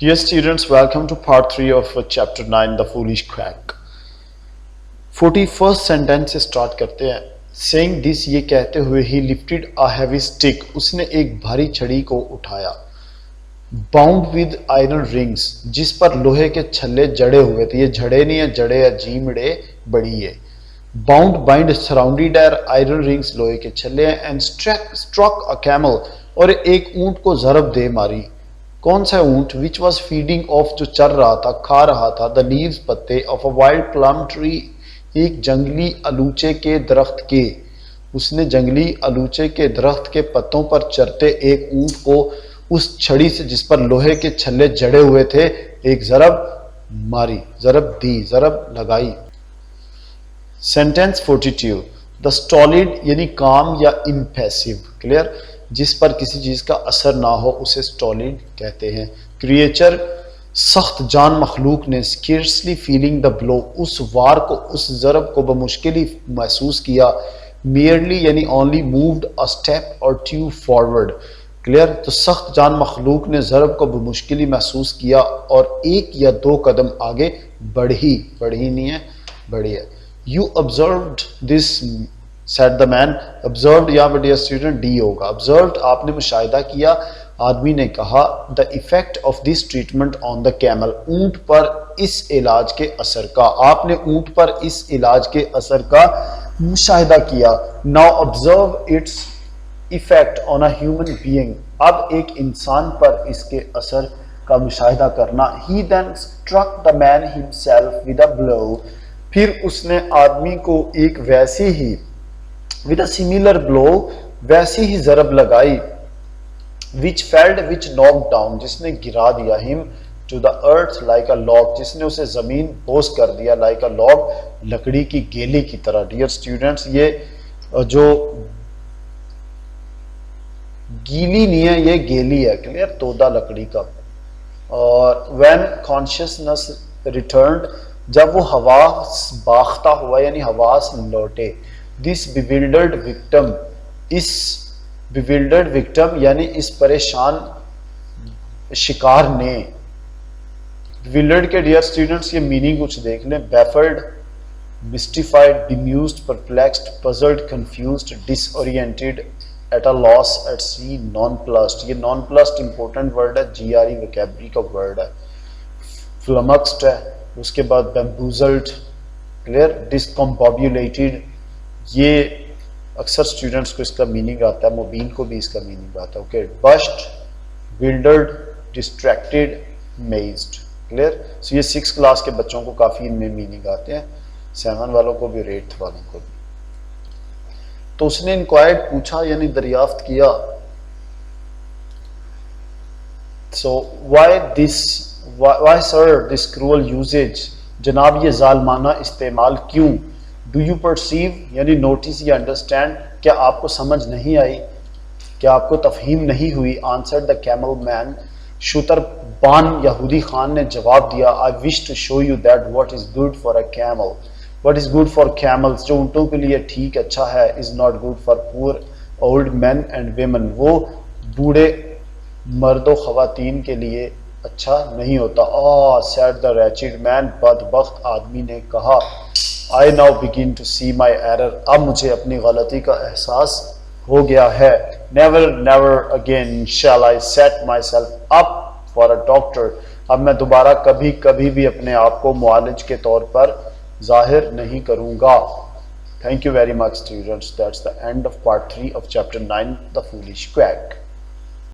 Dear students, welcome to part 3 of chapter 9, The Foolish Quack. 41st sentence से start करते हैं. Saying this, ये कहते हुए he lifted a heavy stick. उसने एक भारी छड़ी को उठाया. Bound with iron rings, जिस पर लोहे के छल्ले जड़े हुए थे. ये जड़े नहीं है, जड़े है, जीमड़े बड़ी है. Bound, bind, surrounded are iron rings, लोहे के छल्ले हैं. And struck a camel, और एक ऊंट को ज़रब दे मारी. कौन सा ऊंट? विच वॉज फीडिंग ऑफ, जो चर रहा था, खा रहा था, द लीव्स, पत्ते, of a wild plum tree, एक जंगली अलूचे के दरख्त के. उसने जंगली अलूचे के दरख्त के पत्तों पर चरते एक ऊंट को उस छड़ी से जिस पर लोहे के छल्ले जड़े हुए थे एक ज़रब मारी, ज़रब दी, ज़रब लगाई. सेंटेंस 42. द स्टॉलिड यानी काम या इम्पैसिव. क्लियर? जिस पर किसी चीज का असर ना हो उसे स्टॉलिड कहते हैं. क्रिएचर, सख्त जान मखलूक ने, स्किर्सली फीलिंग द ब्लो, उस वार को, उस ज़रब को बमुश्किल ही महसूस किया. मियरली यानी ओनली मूव्ड अ स्टेप और टू फॉरवर्ड. क्लियर? तो सख्त जान मखलूक ने ज़रब को बमुश्किल ही महसूस किया और एक या दो कदम आगे बढ़ी नहीं है, बढ़ी है. You observed this, said the man. Observed यहाँ पर डियर स्टूडेंट डी होगा. ऑब्जर्व्ड आपने मुशाहिदा किया. आदमी ने कहा the effect of this treatment on the camel, ऊंट पर इस इलाज के असर का. आपने ऊंट पर इस इलाज के असर का मुशाहिदा किया. Now observe its effect on a human being, अब एक इंसान पर इसके असर का मुशाहिदा करना. He then struck the man himself with a blow, फिर उसने आदमी को एक वैसी ही with a similar blow, वैसी ही ज़रब लगाई. which felled, which knocked down, जिसने गिरा दिया. him to the earth like a log, जिसने उसे ज़मीन बोझ कर दिया. like a log, लकड़ी की गेली की तरह. डियर स्टूडेंट्स, ये जो गीली नहीं है, ये गेली है. क्लियर? तोदा लकड़ी का. और when consciousness returned, जब वो हवास बाख्ता हुआ यानी हवास लौटे. दिस bewildered victim, इस bewildered victim यानी इस परेशान शिकार ने. bewildered के डियर स्टूडेंट्स ये मीनिंग कुछ देख लें. baffled, mystified, bemused, perplexed, puzzled, confused, disoriented, at a loss, at sea, nonplussed. ये nonplussed इंपॉर्टेंट वर्ड है, GRE vocabulary का वर्ड है. flummoxed है, उसके बाद bamboozled. क्लियर? discombobulated, ये अक्सर स्टूडेंट्स को इसका मीनिंग आता है, मुबीन को भी इसका मीनिंग आता है. Okay. Bust, bewildered, distracted, mazed. Clear? So ये 6 क्लास के बच्चों को काफ़ी इनमें मीनिंग आते हैं, 7 वालों को भी और 8 वालों को भी. तो उसने इंक्वायर्ड, पूछा यानी दरियाफ्त किया. So why sir this cruel usages, जनाब ये जालमाना इस्तेमाल क्यों. डू यू परसीव यानी नोटिस या अंडरस्टैंड, क्या आपको समझ नहीं आई, क्या आपको तफहीम नहीं हुई. आंसर द कैमल मैन, शुतरबान यहूदी खान ने जवाब दिया. I wish to show you that what is good for a camel, what is good for camels, जो ऊँटों के लिए ठीक अच्छा है, is not good for poor old man and women, वो बूढ़े मर्दों खवातीन के लिए अच्छा नहीं होता. सेड द रैचिड मैन, बदबख्त आदमी ने कहा. I now begin to see my error, अब मुझे अपनी गलती का एहसास हो गया है. Never, never again shall I set myself up for a doctor, अब मैं दोबारा कभी कभी भी अपने आप को मुआलिज के तौर पर जाहिर नहीं करूँगा. Thank you very much students. That's the end of part 3 of chapter 9, The Foolish Quack.